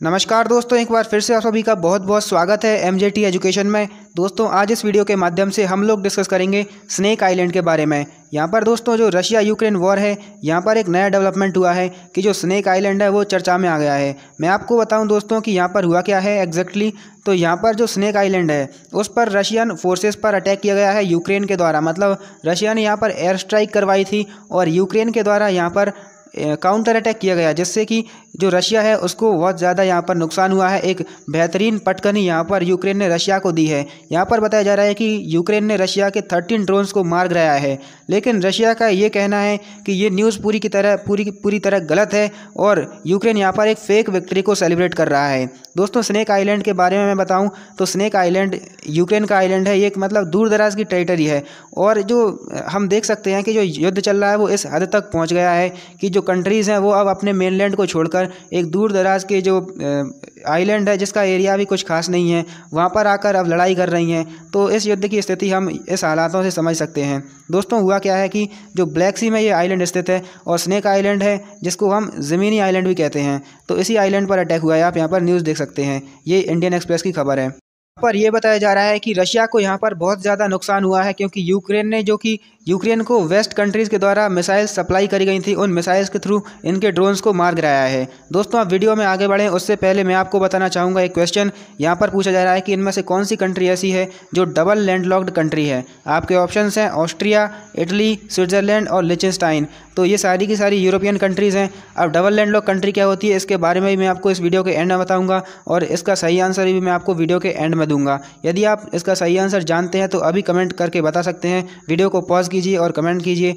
नमस्कार दोस्तों, एक बार फिर से आप सभी का बहुत बहुत स्वागत है एमजेटी एजुकेशन में। दोस्तों, आज इस वीडियो के माध्यम से हम लोग डिस्कस करेंगे स्नेक आइलैंड के बारे में। यहाँ पर दोस्तों जो रशिया यूक्रेन वॉर है, यहाँ पर एक नया डेवलपमेंट हुआ है कि जो स्नेक आइलैंड है वो चर्चा में आ गया है। मैं आपको बताऊं दोस्तों कि यहाँ पर हुआ क्या है एग्जैक्टली। तो यहाँ पर जो स्नेक आइलैंड है उस पर रशियन फोर्सेस पर अटैक किया गया है यूक्रेन के द्वारा। मतलब रशिया ने यहाँ पर एयर स्ट्राइक करवाई थी और यूक्रेन के द्वारा यहाँ पर काउंटर अटैक किया गया, जिससे कि जो रशिया है उसको बहुत ज़्यादा यहाँ पर नुकसान हुआ है। एक बेहतरीन पटकनी यहाँ पर यूक्रेन ने रशिया को दी है। यहाँ पर बताया जा रहा है कि यूक्रेन ने रशिया के 13 ड्रोन्स को मार गिराया है, लेकिन रशिया का ये कहना है कि ये न्यूज़ पूरी तरह गलत है और यूक्रेन यहाँ पर एक फेक विक्ट्री को सेलिब्रेट कर रहा है। दोस्तों, स्नेक आइलैंड के बारे में मैं बताऊँ तो स्नेक आइलैंड यूक्रेन का आइलैंड है। ये एक मतलब दूर दराज की टेरिटरी है और जो हम देख सकते हैं कि जो युद्ध चल रहा है वो इस हद तक पहुँच गया है कि जो कंट्रीज़ हैं वो अब अपने मेनलैंड को छोड़कर एक दूर दराज के जो आइलैंड है जिसका एरिया भी कुछ खास नहीं है वहाँ पर आकर अब लड़ाई कर रही हैं। तो इस युद्ध की स्थिति हम इस हालातों से समझ सकते हैं। दोस्तों, हुआ क्या है कि जो ब्लैक सी में ये आइलैंड स्थित है और स्नेक आइलैंड है जिसको हम ज़मीनी आइलैंड भी कहते हैं, तो इसी आइलैंड पर अटैक हुआ है। आप यहाँ पर न्यूज़ देख सकते हैं, ये इंडियन एक्सप्रेस की खबर है। पर यह बताया जा रहा है कि रशिया को यहाँ पर बहुत ज़्यादा नुकसान हुआ है क्योंकि यूक्रेन को वेस्ट कंट्रीज़ के द्वारा मिसाइल सप्लाई करी गई थी। उन मिसाइल्स के थ्रू इनके ड्रोन्स को मार गिराया है। दोस्तों, आप वीडियो में आगे बढ़ें उससे पहले मैं आपको बताना चाहूँगा एक क्वेश्चन। यहाँ पर पूछा जा रहा है कि इनमें से कौन सी कंट्री ऐसी है जो डबल लैंडलॉक्ड कंट्री है। आपके ऑप्शंस हैं ऑस्ट्रिया, इटली, स्विट्ज़रलैंड और लिechtenstein। तो ये सारी की सारी यूरोपियन कंट्रीज़ हैं। अब डबल लैंडलॉक कंट्री क्या होती है इसके बारे में भी मैं आपको इस वीडियो के एंड में बताऊंगा और इसका सही आंसर भी मैं आपको वीडियो के एंड में दूंगा। यदि आप इसका सही आंसर जानते हैं तो अभी कमेंट करके बता सकते हैं। वीडियो को पॉज कीजिए और कमेंट कीजिए।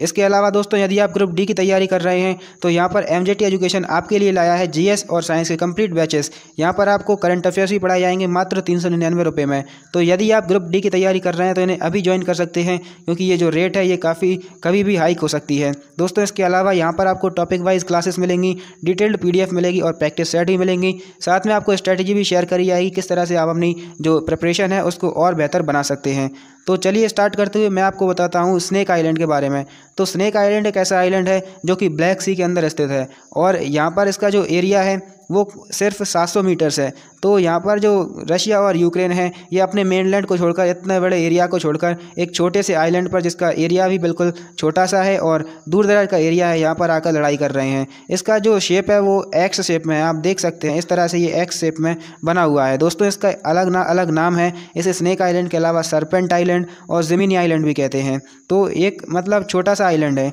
इसके अलावा दोस्तों, यदि आप ग्रुप डी की तैयारी कर रहे हैं तो यहाँ पर एमजेटी एजुकेशन आपके लिए लाया है जीएस और साइंस के कंप्लीट बैचेस। यहाँ पर आपको करंट अफेयर्स भी पढ़ाए जाएंगे मात्र 399 रुपये में। तो यदि आप ग्रुप डी की तैयारी कर रहे हैं तो इन्हें अभी ज्वाइन कर सकते हैं क्योंकि ये जो रेट है ये कभी भी हाइक हो सकती है। दोस्तों, इसके अलावा यहाँ पर आपको टॉपिक वाइज क्लासेस मिलेंगी, डिटेल्ड PDF मिलेगी और प्रैक्टिस सेट भी मिलेंगी। साथ में आपको स्ट्रैटेजी भी शेयर करी जाएगी किस तरह से आप अपनी जो प्रिपरेशन है उसको और बेहतर बना सकते हैं। तो चलिए स्टार्ट करते हुए मैं आपको बताता हूँ स्नेक आइलैंड के बारे में। तो स्नेक आइलैंड एक ऐसा आइलैंड है जो कि ब्लैक सी के अंदर स्थित है और यहाँ पर इसका जो एरिया है वो सिर्फ 700 मीटर्स है। तो यहाँ पर जो रशिया और यूक्रेन है ये अपने मेनलैंड को छोड़कर, इतने बड़े एरिया को छोड़कर एक छोटे से आइलैंड पर जिसका एरिया भी बिल्कुल छोटा सा है और दूर दराज का एरिया है, यहाँ पर आकर लड़ाई कर रहे हैं। इसका जो शेप है वो एक्स शेप में है, आप देख सकते हैं इस तरह से ये एक्स शेप में बना हुआ है। दोस्तों, इसका अलग नाम है। इसे स्नेक आइलैंड के अलावा सरपेंट आइलैंड और ज़मीनी आइलैंड भी कहते हैं। तो एक मतलब छोटा सा आइलैंड है।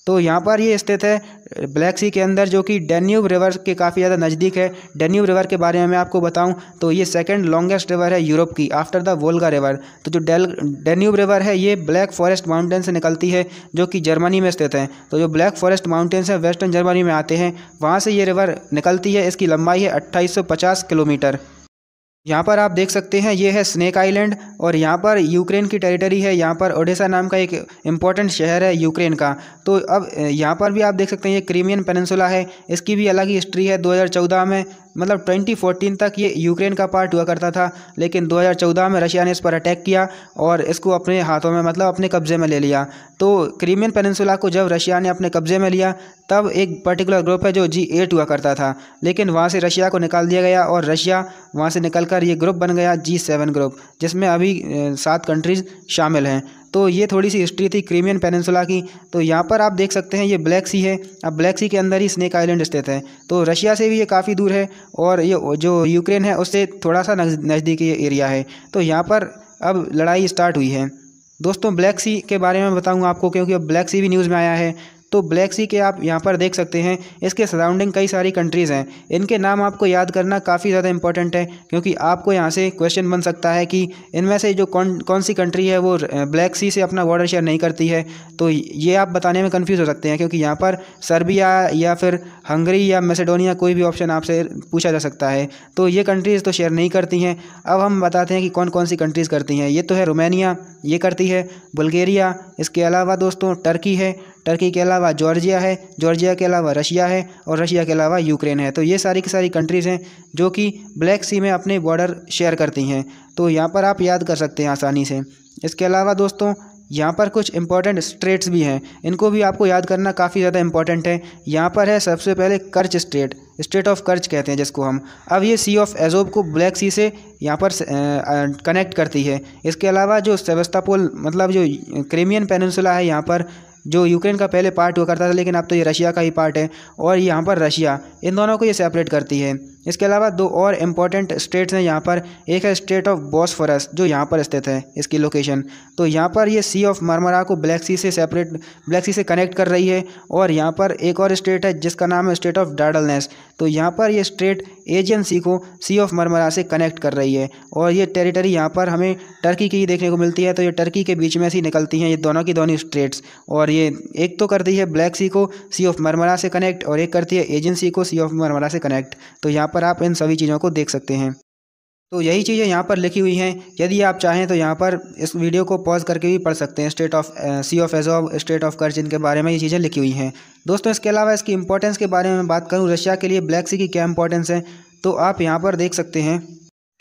तो यहाँ पर ये स्थित है ब्लैक सी के अंदर, जो कि डेन्यूब रिवर के काफ़ी ज़्यादा नज़दीक है। डेन्यूब रिवर के बारे में मैं आपको बताऊं तो ये सेकंड लॉन्गेस्ट रिवर है यूरोप की आफ्टर द वोल्गा रिवर। तो जो डेन्यूब रिवर है ये ब्लैक फॉरेस्ट माउंटेन से निकलती है जो कि जर्मनी में स्थित है। तो जो ब्लैक फॉरेस्ट माउंटेन्स है वेस्टर्न जर्मनी में आते हैं, वहाँ से ये रिवर निकलती है। इसकी लंबाई है 2850 किलोमीटर। यहाँ पर आप देख सकते हैं ये है स्नेक आइलैंड और यहाँ पर यूक्रेन की टेरिटरी है। यहाँ पर ओडेसा नाम का एक इम्पॉर्टेंट शहर है यूक्रेन का। तो अब यहाँ पर भी आप देख सकते हैं ये क्रीमियन पेनिनसुला है। इसकी भी अलग ही हिस्ट्री है। 2014 में मतलब 2014 तक ये यूक्रेन का पार्ट हुआ करता था, लेकिन 2014 में रशिया ने इस पर अटैक किया और इसको अपने हाथों में मतलब अपने कब्जे में ले लिया। तो क्रीमियन पेनिनसुला को जब रशिया ने अपने कब्जे में लिया तब एक पर्टिकुलर ग्रुप है जो G8 हुआ करता था, लेकिन वहाँ से रशिया को निकाल दिया गया और रशिया वहाँ से निकलकर ये ग्रुप बन गया G7 ग्रुप, जिसमें अभी 7 कंट्रीज़ शामिल हैं। तो ये थोड़ी सी हिस्ट्री थी क्रीमियन पेनिनसुला की। तो यहाँ पर आप देख सकते हैं ये ब्लैक सी है। अब ब्लैक सी के अंदर ही स्नेक आइलैंड स्थित है। तो रशिया से भी ये काफ़ी दूर है और ये जो यूक्रेन है उससे थोड़ा सा नज़दीकी एरिया है। तो यहाँ पर अब लड़ाई स्टार्ट हुई है। दोस्तों, ब्लैक सी के बारे में बताऊँगा आपको क्योंकि अब ब्लैक सी भी न्यूज़ में आया है। तो ब्लैक सी के आप यहाँ पर देख सकते हैं इसके सराउंडिंग कई सारी कंट्रीज़ हैं। इनके नाम आपको याद करना काफ़ी ज़्यादा इंपॉर्टेंट है क्योंकि आपको यहाँ से क्वेश्चन बन सकता है कि इनमें से जो कौन सी कंट्री है वो ब्लैक सी से अपना बॉर्डर शेयर नहीं करती है। तो ये आप बताने में कंफ्यूज हो सकते हैं क्योंकि यहाँ पर सर्बिया या फिर हंगरी या मैसेडोनिया कोई भी ऑप्शन आपसे पूछा जा सकता है। तो ये कंट्रीज़ तो शेयर नहीं करती हैं। अब हम बताते हैं कि कौन कौन सी कंट्रीज़ करती हैं। ये तो है रोमानिया, ये करती है बुल्गारिया। इसके अलावा दोस्तों टर्की है, टर्की के अलावा जॉर्जिया है, जॉर्जिया के अलावा रशिया है और रशिया के अलावा यूक्रेन है। तो ये सारी की सारी कंट्रीज़ हैं जो कि ब्लैक सी में अपने बॉर्डर शेयर करती हैं। तो यहाँ पर आप याद कर सकते हैं आसानी से। इसके अलावा दोस्तों यहाँ पर कुछ इंपॉर्टेंट स्ट्रेट्स भी हैं, इनको भी आपको याद करना काफ़ी ज़्यादा इंपॉर्टेंट है। यहाँ पर है सबसे पहले कर्च स्ट्रेट, स्ट्रेट ऑफ कर्च कहते हैं जिसको हम। अब ये सी ऑफ एजोब को ब्लैक सी से यहाँ पर कनेक्ट करती है। इसके अलावा जो सेवस्टोपोल मतलब जो क्रिमियन पेनिनसुला है, यहाँ पर जो यूक्रेन का पहले पार्ट हुआ करता था, लेकिन अब तो ये रशिया का ही पार्ट है, और यहाँ पर रशिया, इन दोनों को ये सेपरेट करती है। इसके अलावा दो और इम्पॉर्टेंट स्टेट्स हैं यहाँ पर, एक है स्टेट ऑफ बॉस्फोरस जो यहाँ पर स्थित है, इसकी लोकेशन। तो यहाँ पर ये सी ऑफ मरमरा को ब्लैक सी से सेपरेट, ब्लैक सी से कनेक्ट कर रही है। और यहाँ पर एक और स्टेट है जिसका नाम है स्टेट ऑफ डार्डलनेस। तो यहाँ पर ये स्टेट एजियन सी को सी ऑफ मरमरा से कनेक्ट कर रही है, और ये टेरिटरी यहाँ पर हमें टर्की की ही देखने को मिलती है। तो ये टर्की के बीच में से निकलती हैं ये दोनों की दोनों स्टेट्स, और ये एक तो करती है ब्लैक सी को सी ऑफ मरमरा से कनेक्ट, और एक करती है एजियन सी को सी ऑफ मरमरा से कनेक्ट। तो यहाँ पर आप इन सभी चीज़ों को देख सकते हैं। तो यही चीज़ें यहाँ पर लिखी हुई हैं। यदि आप चाहें तो यहाँ पर इस वीडियो को पॉज करके भी पढ़ सकते हैं। Strait of Sea of Azov, Strait of Kerch, इनके बारे में ये चीज़ें लिखी हुई हैं दोस्तों। इसके अलावा इसकी इंपॉर्टेंस के बारे में बात करूँ, रशिया के लिए ब्लैक सी की क्या इंपॉर्टेंस है, तो आप यहाँ पर देख सकते हैं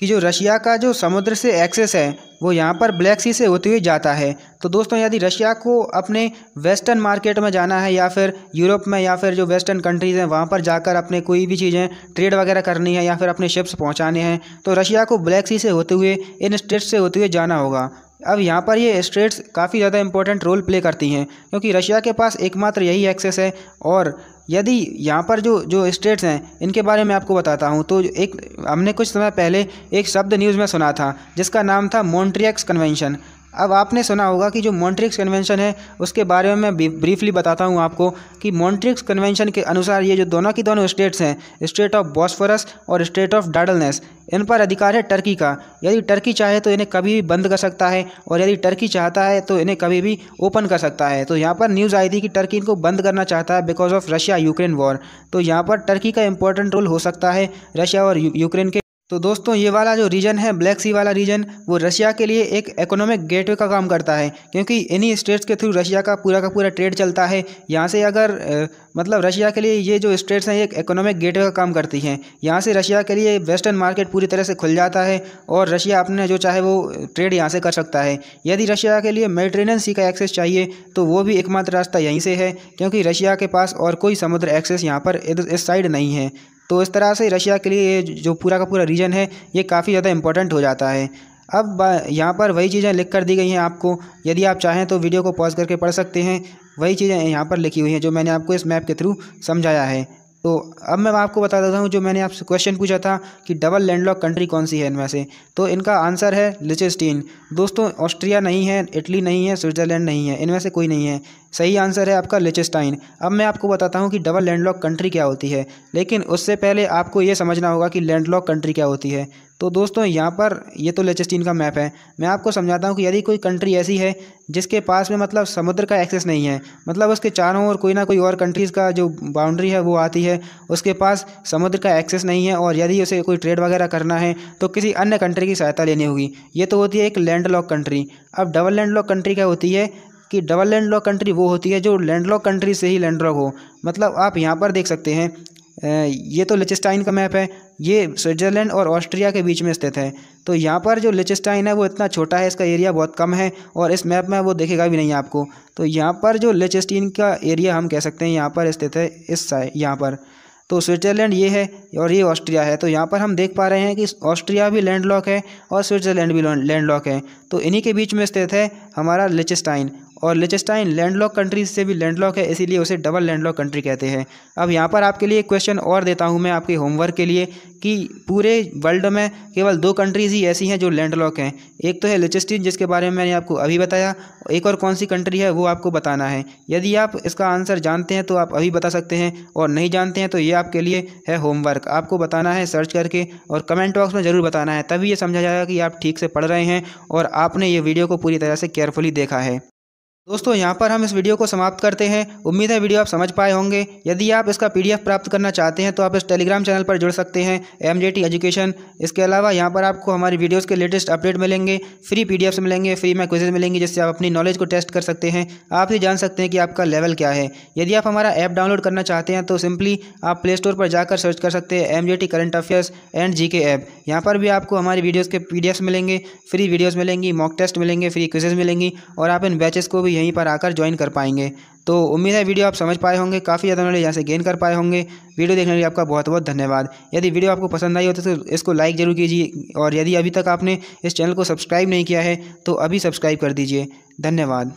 कि जो रशिया का जो समुद्र से एक्सेस है वो यहाँ पर ब्लैक सी से होते हुए जाता है। तो दोस्तों यदि रशिया को अपने वेस्टर्न मार्केट में जाना है, या फिर यूरोप में, या फिर जो वेस्टर्न कंट्रीज़ हैं वहाँ पर जाकर अपने कोई भी चीज़ें ट्रेड वगैरह करनी है, या फिर अपने शिप्स पहुँचाने हैं, तो रशिया को ब्लैक सी से होते हुए, इन स्टेट्स से होते हुए जाना होगा। अब यहाँ पर ये स्टेट्स काफ़ी ज़्यादा इंपॉर्टेंट रोल प्ले करती हैं, क्योंकि रशिया के पास एकमात्र यही एक्सेस है। और यदि यहाँ पर जो स्टेट्स हैं इनके बारे में आपको बताता हूँ, तो एक हमने कुछ समय पहले एक शब्द न्यूज़ में सुना था जिसका नाम था मॉन्ट्रियक्स कन्वेंशन। अब आपने सुना होगा कि जो मॉन्ट्रियक्स कन्वेंशन है उसके बारे में मैं ब्रीफली बताता हूँ आपको कि मॉन्ट्रियक्स कन्वेंशन के अनुसार ये जो दोनों की दोनों स्टेट्स हैं, स्टेट ऑफ बॉस्फोरस और स्टेट ऑफ डार्डलनेस, इन पर अधिकार है टर्की का। यदि टर्की चाहे तो इन्हें कभी भी बंद कर सकता है, और यदि टर्की चाहता है तो इन्हें कभी भी ओपन कर सकता है। तो यहाँ पर न्यूज़ आई थी कि टर्की इनको बंद करना चाहता है because of Russia Ukraine war. तो यहाँ पर टर्की का इंपॉर्टेंट रोल हो सकता है रशिया और यूक्रेन के। तो दोस्तों ये वाला जो रीजन है, ब्लैक सी वाला रीजन, वो रशिया के लिए एक इकोनॉमिक गेटवे का काम करता है, क्योंकि इन्हीं स्टेट्स के थ्रू रशिया का पूरा ट्रेड चलता है। यहाँ से अगर मतलब रशिया के लिए ये जो स्टेट्स हैं एक इकोनॉमिक गेटवे का काम करती हैं। यहाँ से रशिया के लिए वेस्टर्न मार्केट पूरी तरह से खुल जाता है, और रशिया अपने जो चाहे वो ट्रेड यहाँ से कर सकता है। यदि रशिया के लिए मेडिटेरेनियन सी का एक्सेस चाहिए तो वो भी एकमात्र रास्ता यहीं से है, क्योंकि रशिया के पास और कोई समुद्र एक्सेस यहाँ पर इस साइड नहीं है। तो इस तरह से रशिया के लिए ये जो पूरा का पूरा रीजन है ये काफ़ी ज़्यादा इंपॉर्टेंट हो जाता है। अब यहाँ पर वही चीज़ें लिख कर दी गई हैं आपको, यदि आप चाहें तो वीडियो को पॉज करके पढ़ सकते हैं। वही चीज़ें यहाँ पर लिखी हुई हैं जो मैंने आपको इस मैप के थ्रू समझाया है। तो अब मैं आपको बता देता हूँ, जो मैंने आपसे क्वेश्चन पूछा था कि डबल लैंडलॉक कंट्री कौन सी है इनमें से, तो इनका आंसर है लिechtenstein। दोस्तों ऑस्ट्रिया नहीं है, इटली नहीं है, स्विट्ज़रलैंड नहीं है, इनमें से कोई नहीं है। सही आंसर है आपका लिechtenstein। अब मैं आपको बताता हूँ कि डबल लैंडलॉक कंट्री क्या होती है, लेकिन उससे पहले आपको ये समझना होगा कि लैंडलॉक कंट्री क्या होती है। तो दोस्तों यहाँ पर ये तो लिechtenstein का मैप है। मैं आपको समझाता हूँ कि यदि कोई कंट्री ऐसी है जिसके पास में मतलब समुद्र का एक्सेस नहीं है, मतलब उसके चारों ओर कोई ना कोई और कंट्रीज़ का जो बाउंड्री है वो आती है, उसके पास समुद्र का एक्सेस नहीं है, और यदि उसे कोई ट्रेड वगैरह करना है तो किसी अन्य कंट्री की सहायता लेनी होगी, ये तो होती है एक लैंडलॉक कंट्री। अब डबल लैंडलॉक कंट्री क्या होती है कि डबल लैंडलॉक कंट्री वो होती है जो लैंडलॉक कंट्री से ही लैंडलॉक हो। मतलब आप यहाँ पर देख सकते हैं, ये तो लिechtenstein का मैप है, ये स्विट्ज़रलैंड और ऑस्ट्रिया के बीच में स्थित है। तो यहाँ पर जो लिechtenstein है वो इतना छोटा है, इसका एरिया बहुत कम है, और इस मैप में वो दिखेगा भी नहीं आपको। तो यहाँ पर जो लिechtenstein का एरिया हम कह सकते हैं यहाँ पर स्थित है, इस साइड यहाँ पर। तो स्विट्ज़रलैंड ये है और ये ऑस्ट्रिया है। तो यहाँ पर हम देख पा रहे हैं कि ऑस्ट्रिया भी लैंडलॉक है और स्विट्ज़रलैंड भी लैंडलॉक है। तो इन्हीं के बीच में स्थित है हमारा लिechtenstein, और लिechtenstein लैंडलॉक कंट्रीज से भी लैंडलॉक है, इसीलिए उसे डबल लैंडलॉक कंट्री कहते हैं। अब यहाँ पर आपके लिए एक क्वेश्चन और देता हूँ मैं आपके होमवर्क के लिए कि पूरे वर्ल्ड में केवल 2 कंट्रीज़ ही ऐसी हैं जो लैंडलॉक हैं। एक तो है लिechtenstein जिसके बारे में मैंने आपको अभी बताया, एक और कौन सी कंट्री है वो आपको बताना है। यदि आप इसका आंसर जानते हैं तो आप अभी बता सकते हैं, और नहीं जानते हैं तो ये आपके लिए है होमवर्क। आपको बताना है सर्च करके, और कमेंट बॉक्स में ज़रूर बताना है, तभी ये समझा जाएगा कि आप ठीक से पढ़ रहे हैं और आपने ये वीडियो को पूरी तरह से केयरफुली देखा है। दोस्तों यहाँ पर हम इस वीडियो को समाप्त करते हैं। उम्मीद है वीडियो आप समझ पाए होंगे। यदि आप इसका PDF प्राप्त करना चाहते हैं तो आप इस टेलीग्राम चैनल पर जुड़ सकते हैं, MJT एजुकेशन। इसके अलावा यहाँ पर आपको हमारी वीडियोस के लेटेस्ट अपडेट मिलेंगे, फ्री PDFs मिलेंगे, फ्री में क्विजेज मिलेंगी, जिससे आप अपनी नॉलेज को टेस्ट कर सकते हैं। आप ही जान सकते हैं कि आपका लेवल क्या है। यदि आप हमारा ऐप डाउनलोड करना चाहते हैं तो सिंपली आप प्ले स्टोर पर जाकर सर्च कर सकते हैं MJT current affairs and GK app. यहाँ पर भी आपको हमारी वीडियोज़ के PDFs मिलेंगे, फ्री वीडियोज़ मिलेंगी, मॉक टेस्ट मिलेंगे, फ्री क्विजेज मिलेंगी और आप इन बैचेस को भी यहीं पर आकर ज्वाइन कर पाएंगे। तो उम्मीद है वीडियो आप समझ पाए होंगे, काफ़ी ज़्यादा नॉलेज यहाँ से गेन कर पाए होंगे। वीडियो देखने के लिए आपका बहुत बहुत धन्यवाद। यदि वीडियो आपको पसंद आई हो तो इसको लाइक ज़रूर कीजिए और यदि अभी तक आपने इस चैनल को सब्सक्राइब नहीं किया है तो अभी सब्सक्राइब कर दीजिए। धन्यवाद।